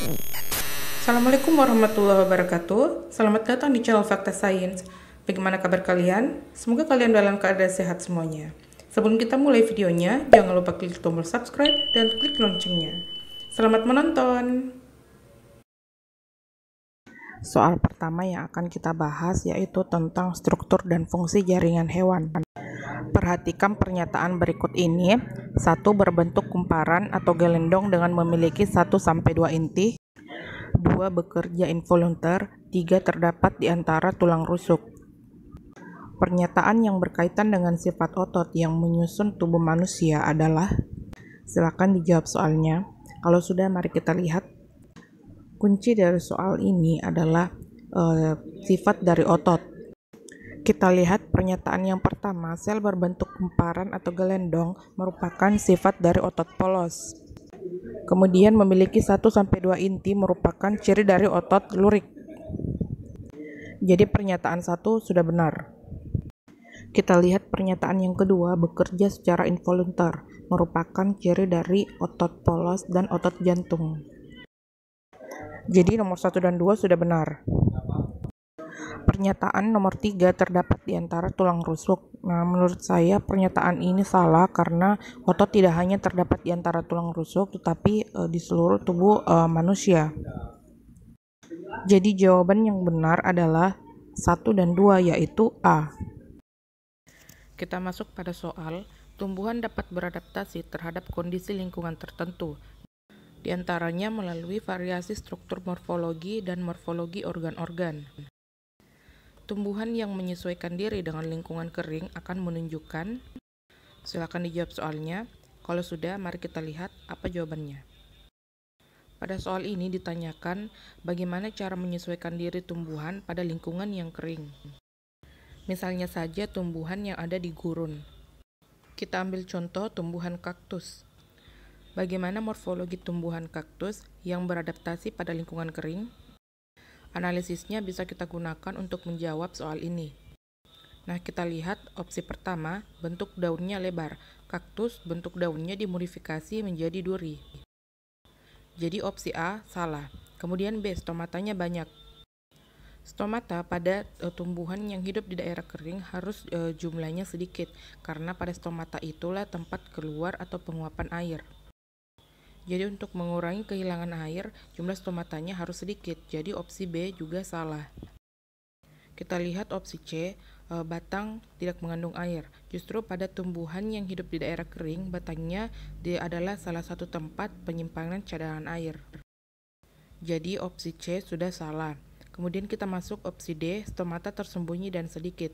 Assalamualaikum warahmatullahi wabarakatuh. Selamat datang di channel Fakta Sains. Bagaimana kabar kalian? Semoga kalian dalam keadaan sehat semuanya. Sebelum kita mulai videonya, jangan lupa klik tombol subscribe dan klik loncengnya. Selamat menonton. Soal pertama yang akan kita bahas yaitu tentang struktur dan fungsi jaringan hewan. Perhatikan pernyataan berikut ini. 1. Berbentuk kumparan atau gelendong dengan memiliki 1-2 inti. 2. Bekerja involuntar. 3. Terdapat di antara tulang rusuk. Pernyataan yang berkaitan dengan sifat otot yang menyusun tubuh manusia adalah, silakan dijawab soalnya. Kalau sudah, mari kita lihat. Kunci dari soal ini adalah sifat dari otot. Kita lihat pernyataan yang pertama, sel berbentuk kumparan atau gelendong merupakan sifat dari otot polos. Kemudian memiliki 1-2 inti merupakan ciri dari otot lurik. Jadi pernyataan 1 sudah benar. Kita lihat pernyataan yang kedua, bekerja secara involuntar merupakan ciri dari otot polos dan otot jantung. Jadi nomor 1 dan 2 sudah benar. Pernyataan nomor 3, terdapat di antara tulang rusuk. Nah, menurut saya pernyataan ini salah karena otot tidak hanya terdapat di antara tulang rusuk, tetapi di seluruh tubuh manusia. Jadi jawaban yang benar adalah 1 dan 2, yaitu A. Kita masuk pada soal, tumbuhan dapat beradaptasi terhadap kondisi lingkungan tertentu, di antaranya melalui variasi struktur morfologi dan morfologi organ-organ. Tumbuhan yang menyesuaikan diri dengan lingkungan kering akan menunjukkan, silakan dijawab soalnya. Kalau sudah, mari kita lihat apa jawabannya. Pada soal ini ditanyakan bagaimana cara menyesuaikan diri tumbuhan pada lingkungan yang kering. Misalnya saja tumbuhan yang ada di gurun. Kita ambil contoh tumbuhan kaktus. Bagaimana morfologi tumbuhan kaktus yang beradaptasi pada lingkungan kering? Analisisnya bisa kita gunakan untuk menjawab soal ini. Nah, kita lihat opsi pertama, bentuk daunnya lebar. Kaktus bentuk daunnya dimodifikasi menjadi duri. Jadi opsi A salah. Kemudian B, stomatanya banyak. Stomata pada tumbuhan yang hidup di daerah kering harus jumlahnya sedikit, karena pada stomata itulah tempat keluar atau penguapan air. Jadi untuk mengurangi kehilangan air, jumlah stomatanya harus sedikit. Jadi opsi B juga salah. Kita lihat opsi C, batang tidak mengandung air. Justru pada tumbuhan yang hidup di daerah kering, batangnya adalah salah satu tempat penyimpanan cadangan air. Jadi opsi C sudah salah. Kemudian kita masuk opsi D, stomata tersembunyi dan sedikit.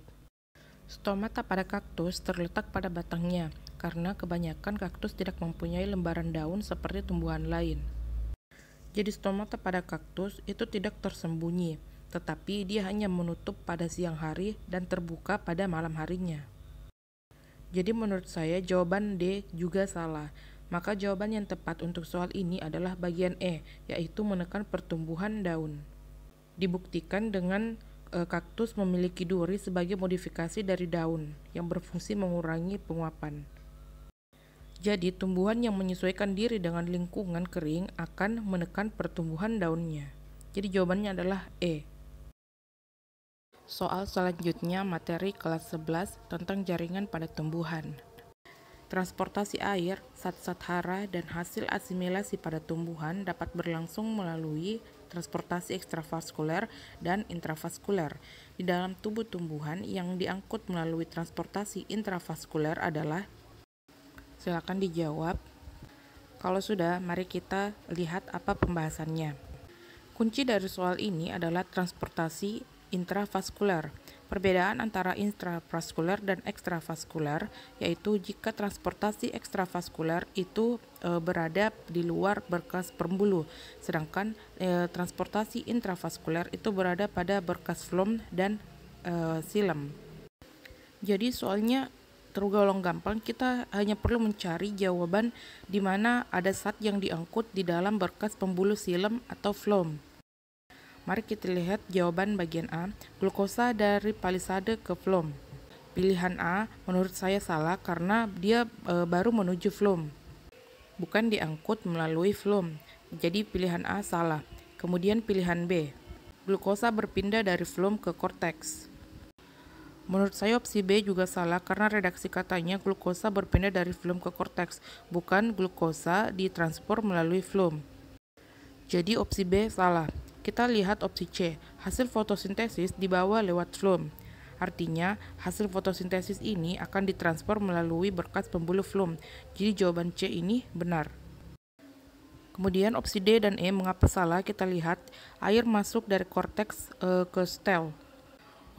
Stomata pada kaktus terletak pada batangnya, karena kebanyakan kaktus tidak mempunyai lembaran daun seperti tumbuhan lain. Jadi stomata pada kaktus itu tidak tersembunyi, tetapi dia hanya menutup pada siang hari dan terbuka pada malam harinya. Jadi menurut saya jawaban D juga salah. Maka jawaban yang tepat untuk soal ini adalah bagian E, yaitu menekan pertumbuhan daun. Dibuktikan dengan kaktus memiliki duri sebagai modifikasi dari daun yang berfungsi mengurangi penguapan. Jadi tumbuhan yang menyesuaikan diri dengan lingkungan kering akan menekan pertumbuhan daunnya. Jadi jawabannya adalah E. Soal selanjutnya materi kelas 11 tentang jaringan pada tumbuhan. Transportasi air, zat-zat hara, dan hasil asimilasi pada tumbuhan dapat berlangsung melalui transportasi ekstravaskuler dan intravaskuler. Di dalam tubuh tumbuhan yang diangkut melalui transportasi intravaskuler adalah, silakan dijawab. Kalau sudah, mari kita lihat apa pembahasannya. Kunci dari soal ini adalah transportasi intravaskuler. Perbedaan antara intravaskuler dan ekstravaskuler yaitu jika transportasi ekstravaskuler itu berada di luar berkas pembuluh, sedangkan transportasi intravaskuler itu berada pada berkas flum dan silem. Jadi soalnya tergolong gampang, kita hanya perlu mencari jawaban di mana ada zat yang diangkut di dalam berkas pembuluh silem atau flum. Mari kita lihat jawaban bagian A, glukosa dari palisade ke flum. Pilihan A menurut saya salah karena dia baru menuju flum, bukan diangkut melalui flum. Jadi pilihan A salah. Kemudian pilihan B, glukosa berpindah dari flum ke korteks. Menurut saya opsi B juga salah karena redaksi katanya glukosa berpindah dari flum ke korteks, bukan glukosa ditransfer melalui flum. Jadi opsi B salah. Kita lihat opsi C, hasil fotosintesis dibawa lewat flum. Artinya, hasil fotosintesis ini akan ditransfer melalui berkas pembuluh flum. Jadi jawaban C ini benar. Kemudian opsi D dan E mengapa salah? Kita lihat air masuk dari korteks ke stel.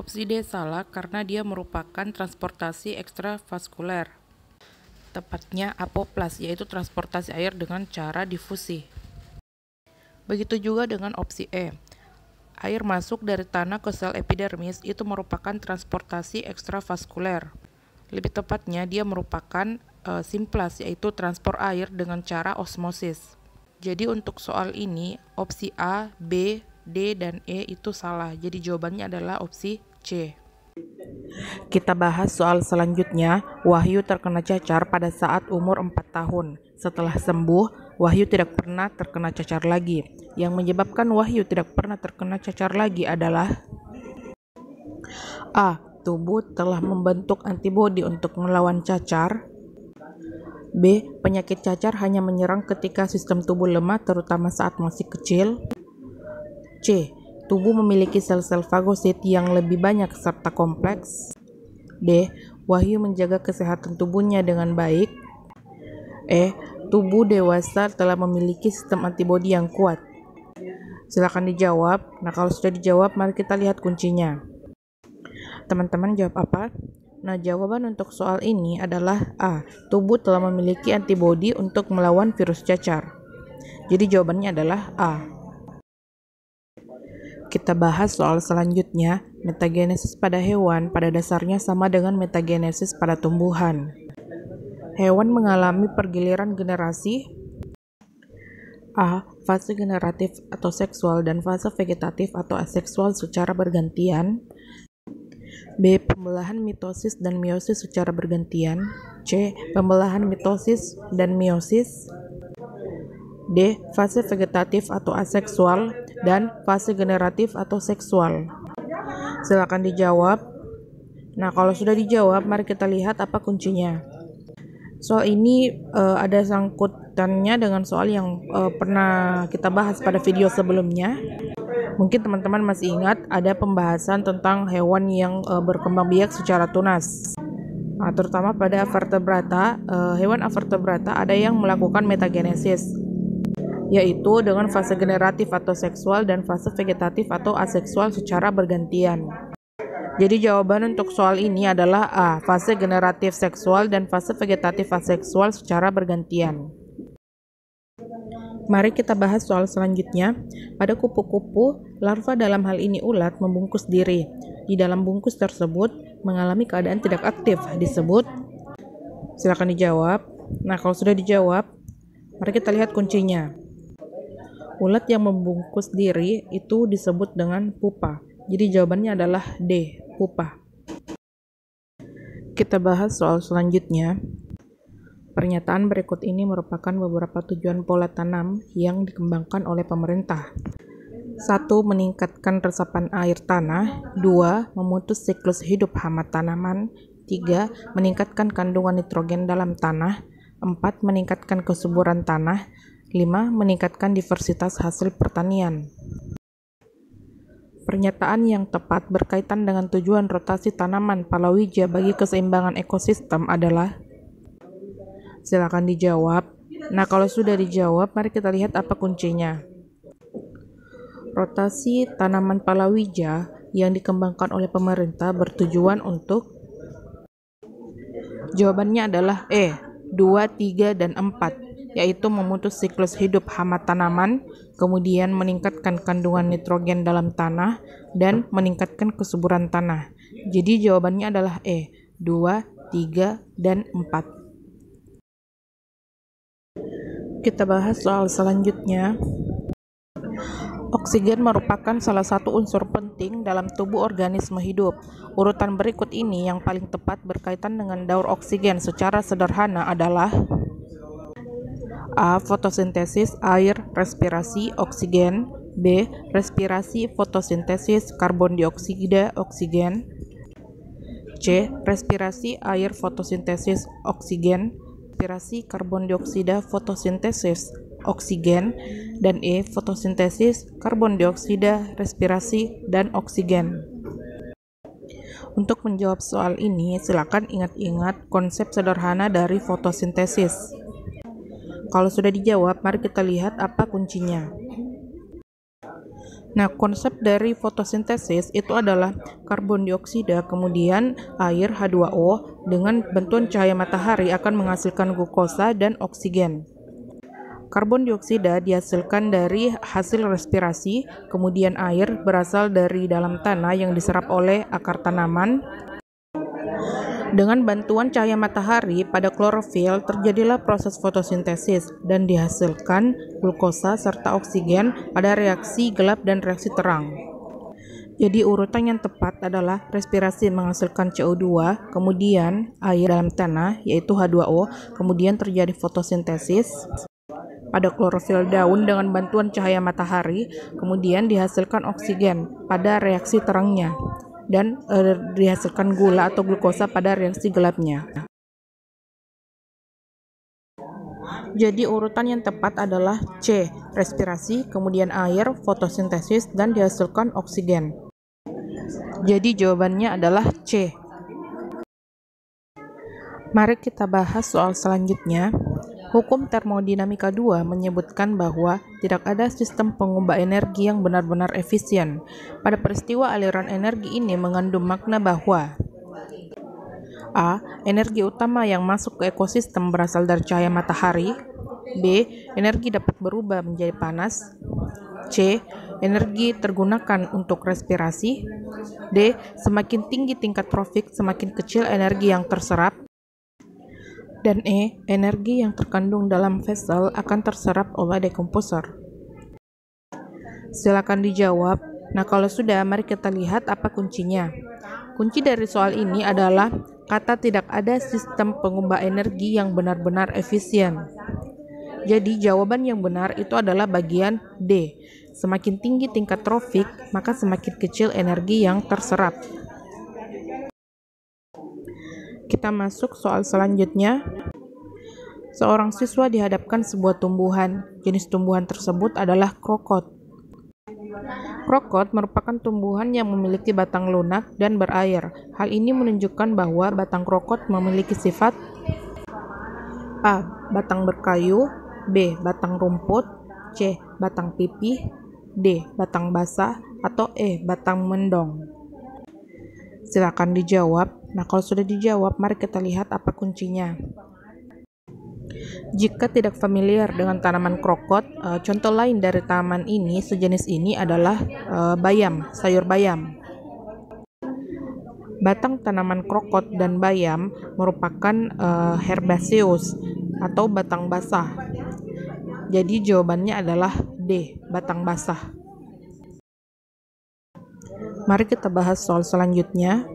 Opsi D salah karena dia merupakan transportasi ekstravaskuler. Tepatnya apoplas, yaitu transportasi air dengan cara difusi. Begitu juga dengan opsi E. Air masuk dari tanah ke sel epidermis itu merupakan transportasi ekstravaskuler. Lebih tepatnya dia merupakan simplas, yaitu transport air dengan cara osmosis. Jadi untuk soal ini opsi A, B, D, dan E itu salah. Jadi jawabannya adalah opsi C. Kita bahas soal selanjutnya. Wahyu terkena cacar pada saat umur 4 tahun. Setelah sembuh, Wahyu tidak pernah terkena cacar lagi. Yang menyebabkan Wahyu tidak pernah terkena cacar lagi adalah A. Tubuh telah membentuk antibodi untuk melawan cacar. B. Penyakit cacar hanya menyerang ketika sistem tubuh lemah, terutama saat masih kecil. C. Tubuh memiliki sel-sel fagosit yang lebih banyak serta kompleks. D. Wahyu menjaga kesehatan tubuhnya dengan baik. E. Tubuh dewasa telah memiliki sistem antibodi yang kuat. Silakan dijawab. Nah, kalau sudah dijawab, mari kita lihat kuncinya. Teman-teman jawab apa? Nah, jawaban untuk soal ini adalah A. Tubuh telah memiliki antibodi untuk melawan virus cacar. Jadi jawabannya adalah A. Kita bahas soal selanjutnya. Metagenesis pada hewan pada dasarnya sama dengan metagenesis pada tumbuhan. Hewan mengalami pergiliran generasi. A. Fase generatif atau seksual dan fase vegetatif atau aseksual secara bergantian. B. Pembelahan mitosis dan meiosis secara bergantian. C. Pembelahan mitosis dan meiosis. D. Fase vegetatif atau aseksual dan fase generatif atau seksual. Silakan dijawab. Nah, kalau sudah dijawab, mari kita lihat apa kuncinya. Soal ini ada sangkutannya dengan soal yang pernah kita bahas pada video sebelumnya. Mungkin teman-teman masih ingat ada pembahasan tentang hewan yang berkembang biak secara tunas. Nah, terutama pada vertebrata, hewan vertebrata ada yang melakukan metagenesis, yaitu dengan fase generatif atau seksual dan fase vegetatif atau aseksual secara bergantian. Jadi jawaban untuk soal ini adalah A. Fase generatif seksual dan fase vegetatif aseksual secara bergantian. Mari kita bahas soal selanjutnya. Pada kupu-kupu, larva dalam hal ini ulat membungkus diri. Di dalam bungkus tersebut mengalami keadaan tidak aktif disebut. Silakan dijawab. Nah, kalau sudah dijawab, mari kita lihat kuncinya. Ulat yang membungkus diri itu disebut dengan pupa. Jadi jawabannya adalah D, pupa. Kita bahas soal selanjutnya. Pernyataan berikut ini merupakan beberapa tujuan pola tanam yang dikembangkan oleh pemerintah. 1. Meningkatkan resapan air tanah. 2. Memutus siklus hidup hama tanaman. 3. Meningkatkan kandungan nitrogen dalam tanah. 4. Meningkatkan kesuburan tanah. 5. Meningkatkan diversitas hasil pertanian. Pernyataan yang tepat berkaitan dengan tujuan rotasi tanaman palawija bagi keseimbangan ekosistem adalah. Silakan dijawab. Nah, kalau sudah dijawab, mari kita lihat apa kuncinya. Rotasi tanaman palawija yang dikembangkan oleh pemerintah bertujuan untuk. Jawabannya adalah E, 2, 3, dan 4. Yaitu memutus siklus hidup hama tanaman, kemudian meningkatkan kandungan nitrogen dalam tanah, dan meningkatkan kesuburan tanah. Jadi jawabannya adalah E, 2, 3, dan 4. Kita bahas soal selanjutnya. Oksigen merupakan salah satu unsur penting dalam tubuh organisme hidup. Urutan berikut ini yang paling tepat berkaitan dengan daur oksigen secara sederhana adalah. A. Fotosintesis, air, respirasi, oksigen. B. Respirasi, fotosintesis, karbon dioksida, oksigen. C. Respirasi, air, fotosintesis, oksigen. Respirasi, karbon dioksida, fotosintesis, oksigen. Dan E. Fotosintesis, karbon dioksida, respirasi, dan oksigen. Untuk menjawab soal ini, silakan ingat-ingat konsep sederhana dari fotosintesis. Kalau sudah dijawab, mari kita lihat apa kuncinya. Nah, konsep dari fotosintesis itu adalah karbon dioksida, kemudian air H2O dengan bantuan cahaya matahari akan menghasilkan glukosa dan oksigen. Karbon dioksida dihasilkan dari hasil respirasi, kemudian air berasal dari dalam tanah yang diserap oleh akar tanaman. Dengan bantuan cahaya matahari pada klorofil terjadilah proses fotosintesis dan dihasilkan glukosa serta oksigen pada reaksi gelap dan reaksi terang. Jadi urutan yang tepat adalah respirasi menghasilkan CO2, kemudian air dalam tanah yaitu H2O, kemudian terjadi fotosintesis pada klorofil daun dengan bantuan cahaya matahari, kemudian dihasilkan oksigen pada reaksi terangnya, dan dihasilkan gula atau glukosa pada reaksi gelapnya. Jadi urutan yang tepat adalah C, respirasi, kemudian air, fotosintesis, dan dihasilkan oksigen. Jadi jawabannya adalah C. Mari kita bahas soal selanjutnya. Hukum termodinamika 2 menyebutkan bahwa tidak ada sistem pengubah energi yang benar-benar efisien. Pada peristiwa aliran energi ini mengandung makna bahwa A. Energi utama yang masuk ke ekosistem berasal dari cahaya matahari. B. Energi dapat berubah menjadi panas. C. Energi tergunakan untuk respirasi. D. Semakin tinggi tingkat trofik, semakin kecil energi yang terserap. Dan E. Energi yang terkandung dalam vessel akan terserap oleh dekomposer. Silakan dijawab. Nah, kalau sudah, mari kita lihat apa kuncinya. Kunci dari soal ini adalah kata tidak ada sistem pengubah energi yang benar-benar efisien. Jadi jawaban yang benar itu adalah bagian D. Semakin tinggi tingkat trofik, maka semakin kecil energi yang terserap. Kita masuk soal selanjutnya. Seorang siswa dihadapkan sebuah tumbuhan. Jenis tumbuhan tersebut adalah krokot. Krokot merupakan tumbuhan yang memiliki batang lunak dan berair. Hal ini menunjukkan bahwa batang krokot memiliki sifat A. Batang berkayu. B. Batang rumput. C. Batang pipih. D. Batang basah. Atau E. Batang mendong. Silakan dijawab. Nah, kalau sudah dijawab, mari kita lihat apa kuncinya. Jika tidak familiar dengan tanaman krokot, contoh lain dari tanaman ini, sejenis ini adalah bayam, sayur bayam. Batang tanaman krokot dan bayam merupakan herbaceous atau batang basah. Jadi jawabannya adalah D, batang basah. Mari kita bahas soal selanjutnya.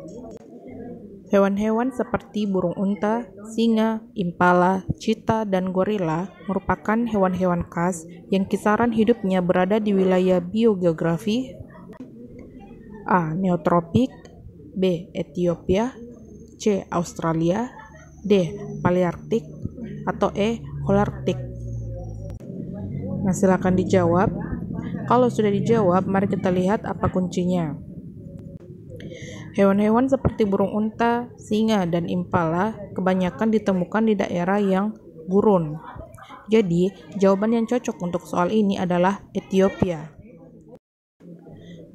Hewan-hewan seperti burung unta, singa, impala, cheetah, dan gorila merupakan hewan-hewan khas yang kisaran hidupnya berada di wilayah biogeografi A. Neotropik, B. Ethiopia, C. Australia, D. Palearktik, atau E. Holarktik. Nah, silakan dijawab. Kalau sudah dijawab, mari kita lihat apa kuncinya. Hewan-hewan seperti burung unta, singa, dan impala kebanyakan ditemukan di daerah yang gurun. Jadi, jawaban yang cocok untuk soal ini adalah Ethiopia.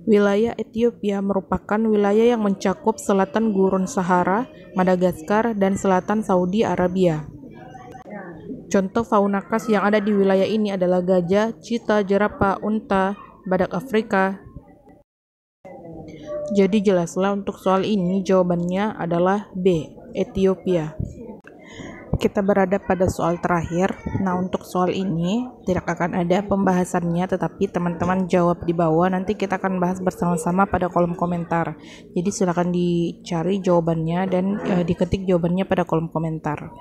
Wilayah Ethiopia merupakan wilayah yang mencakup selatan Gurun Sahara, Madagaskar, dan selatan Saudi Arabia. Contoh fauna khas yang ada di wilayah ini adalah gajah, cheetah, jerapah, unta, badak Afrika. Jadi jelaslah untuk soal ini jawabannya adalah B, Ethiopia. Kita berada pada soal terakhir. Nah, untuk soal ini tidak akan ada pembahasannya, tetapi teman-teman jawab di bawah. Nanti kita akan bahas bersama-sama pada kolom komentar. Jadi silakan dicari jawabannya dan diketik jawabannya pada kolom komentar.